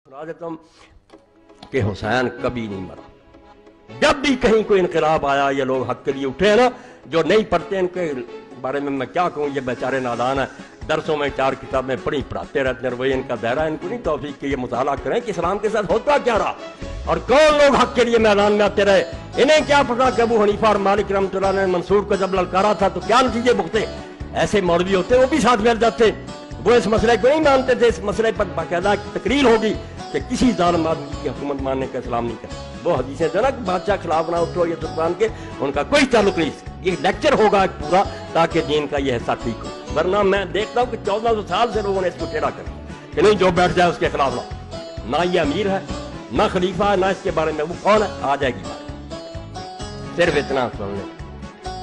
सुना देता हूं कि हुसैन कभी नहीं मरा। जब भी कहीं कोई इनकलाब आया, ये लोग हक के लिए उठे हैं ना, जो नहीं पढ़ते इनके बारे में मैं क्या कहूँ, ये बेचारे नादान है। दरसों में 4 किताबें पढ़ाते रहते हैं, वही इनका दायरा, इनको नहीं तौफीक कि ये मुताला करें कि इस्लाम के साथ होता क्या रहा और कौन लोग हक के लिए मैदान में आते रहे। इन्हें क्या पता कि अबू हनीफा और मालिक रहमतुल्लाह ने मंसूर को जब ललकारा था तो क्या नतीजे भुगते। ऐसे मौलवी होते वो भी साथ मिल जाते, वो इस मसले को नहीं मानते थे। इस मसले पर बाकायदा तकरीर होगी कि किसी जालिम आदमी की हुकूमत मानने का इस्लाम नहीं करता। वो हदीसें जो ना कि बादशाह खिलाफ ना उठो, ये सुल्तान के, उनका कोई ताल्लुक नहीं। ये लेक्चर होगा पूरा ताकि दीन का ये हिस्सा ठीक हो। वरना मैं देखता हूँ कि 1400 साल से लोगों ने इसको टेढ़ा कर दिया कि नहीं जो बैठ जाए उसके खिलाफ ना ये अमीर है ना खलीफा है ना इसके बारे में वो कौन है, आ जाएगी बात। सिर्फ इतना सुन लें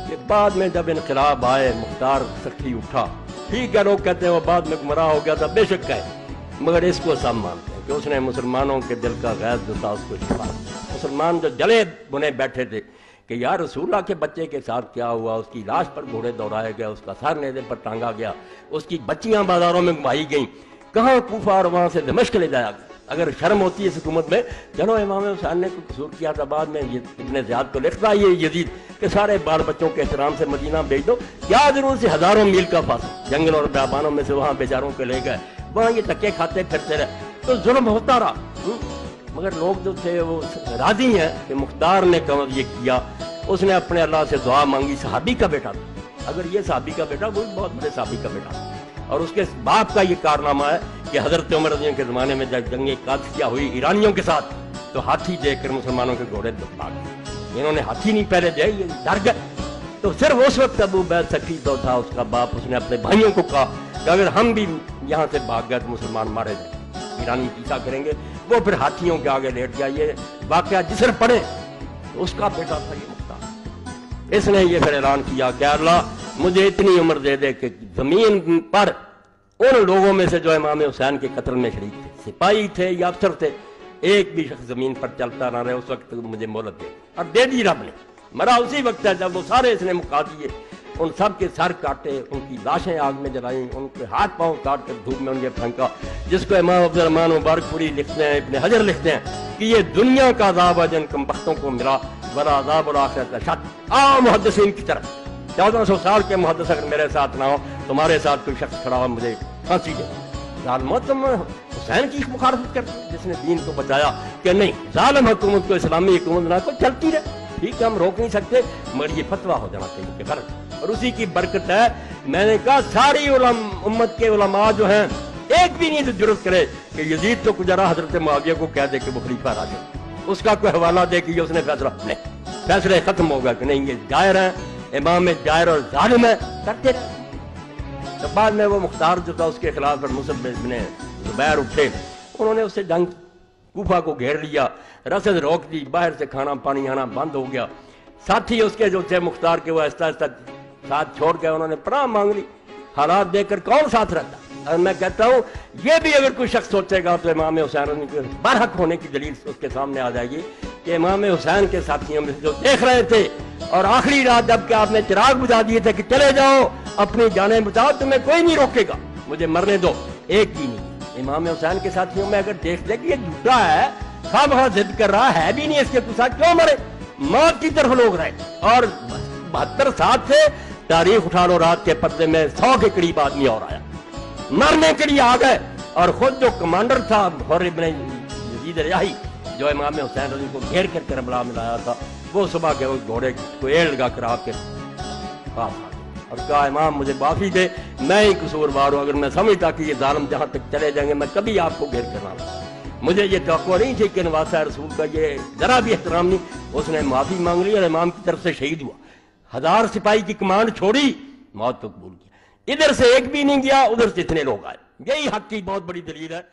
कि बाद में जब इनकलाब आए, मुख्तार सख्ती उठा, ठीक है लोग कहते हैं वो बाद में गुमराह हो गया था, बेशक है, मगर इसको सब मानते हैं कि उसने मुसलमानों के दिल का गैस जो था उसको छिपा। मुसलमान जो जले बुने बैठे थे कि यार रसूलुल्लाह के बच्चे के साथ क्या हुआ, उसकी लाश पर घोड़े दौड़ाए गए, उसका सर नेज़े पर टांगा गया, उसकी बच्चियां बाजारों में घुमाई गई, कहाँ कूफा और वहां से दमिश्क ले जाया गया। अगर शर्म होती है इस हुकूमत में, चलो इमाम हुसैन ने कोई कसूर किया था, बाद में इब्ने ज़ियाद को लिखता है ये यजीद कि सारे बाल बच्चों के एहतराम से मदीना भेज दो, क्या जरूर से हजारों मील का फासला जंगल और बियाबानों में से वहां बेचारों के ले गए, वहां ये धक्के खाते फिरते रहे, तो जुल्म होता रहा। मगर लोग जो थे वो राजी हैं कि मुख्तार ने कम ये किया, उसने अपने अल्लाह से दुआ मांगी। सहाबी का बेटा था, अगर ये सहाबी का बेटा, वो बहुत बड़े सहाबी का बेटा था। और उसके बाप का ये कारनामा है कि हजरत उमर रज़ी के ज़माने में जब जंग कादसिया हुई ईरानियों के साथ, तो हाथी देखकर मुसलमानों के घोड़े भाग गए। इन्होंने हाथी नहीं पहले दिया, ये डर गए। तो सिर्फ उस वक्त अबू बैद सखी तो था उसका बाप, उसने अपने भाइयों को कहा कि अगर हम भी यहाँ से भाग गए तो मुसलमान मारे जाए, ईरानी पीछा करेंगे। वो फिर हाथियों के आगे लेट गया। ये वाकया जिसने पढ़े तो उसका बेटा था ये मुख्तार। इसने ये फिर ऐलान किया कि अल्लाह मुझे इतनी उम्र दे दे कि जमीन पर उन लोगों में से जो इमाम हुसैन के कत्ल में शरीक थे, सिपाही थे या अफसर थे, एक भी शख्स जमीन पर चलता ना रहे, उस वक्त मुझे मोहलत दे। और दे दी रब ने। मरा उसी वक्त है जब वो सारे इसने मुका दिए, उन सब के सर काटे, उनकी लाशें आग में जलाई, उनके हाथ पांव काट कर धूप में उनके फेंका, जिसको इमाम अब्दुर्रहमान मुबारकपुरी लिखते हैं, इब्ने हजर लिखते हैं कि ये दुनिया का अज़ाब है जिन कमबख्तों को मिला, वला अज़ाबुल आखिरत अशद्द। आओ मुहद्दिसीन की तरफ, 1400 साल के मुहद्दिस अगर मेरे साथ ना हो, तुम्हारे साथ कोई शख्स खड़ा हो, मुझे फांसी दे। जालिम तुम हुसैन की मुखालफत करते, जिसने दीन को बचाया कि नहीं जालिम हुकूमत को इस्लामी हुकूमत ना को चलती रहे। ठीक है, हम रोक नहीं सकते, मगर ये फतवा हो जाना चाहिए कि गलत। और उसी की बरकत है, मैंने कहा सारी उम्मत के उलमा जो हैं, एक भी नहीं तो जरूरत करे कि यजीद तो गुजरा हजरत मुआविया को कह दे कि वो खलीफा राशिद, उसका कोई हवाला दे कि उसने फैसले खत्म होगा कि नहीं ये जायर है, इमाम जायर और जालिम है, करते रहे। तो बाद में वो मुख्तार जो था उसके खिलाफ मुसअब इब्ने ज़ुबैर उठे, उन्होंने उससे जंग कूफा को घेर लिया, रसद रोक दी, बाहर से खाना पानी आना बंद हो गया। साथी उसके जो थे मुख्तार के वो आहिस्ता आहिस्ता साथ छोड़ गए, उन्होंने पनाह मांग ली। हालात देखकर कौन साथ रहता। और मैं कहता हूँ ये भी अगर कोई शख्स सोचेगा तो इमाम हुसैन के बरहक होने की दलील उसके सामने आ जाएगी कि इमाम हुसैन के साथियों में जो देख रहे थे और आखिरी रात जब कि आपने चिराग बुझा दिए थे कि चले जाओ अपनी जानें बचाओ, तुम्हें कोई नहीं रोकेगा, मुझे मरने दो, एक भी नहीं। इमाम हुसैन के साथियों में अगर देख ले कि ये झूठा है, खाब खा जिद कर रहा है भी नहीं, इसके कुछ क्यों मरे, मौत की तरफ लोग रहे। और 72 साल से तारीख उठा लो, रात के पर्दे में 100 के करीब आदमी और आया, मरने के लिए आ गए। और खुद जो कमांडर था हुर्र इब्ने यजीद रियाही, जो इमाम हुसैन रज़ी को घेर कर करबला में लाया था, वो सुबह के उस घोड़े को एड़ लगा कर आपके पास आ गया और कहा इमाम मुझे माफी दे, मैं ही कसूरवार हूं, अगर मैं समझता कि ये जालिम जहां तक चले जाएंगे मैं कभी आपको घेर कर रहा, मुझे ये तवक्को नहीं थी कि नवासा रसूल का ये जरा भी एहतराम नहीं। उसने माफी मांग ली और इमाम की तरफ से शहीद हुआ। 1000 सिपाही की कमांड छोड़ी, मौत को कबूल किया। इधर से एक भी नहीं गया, उधर से इतने लोग आए। यही हक की बहुत बड़ी दलील है।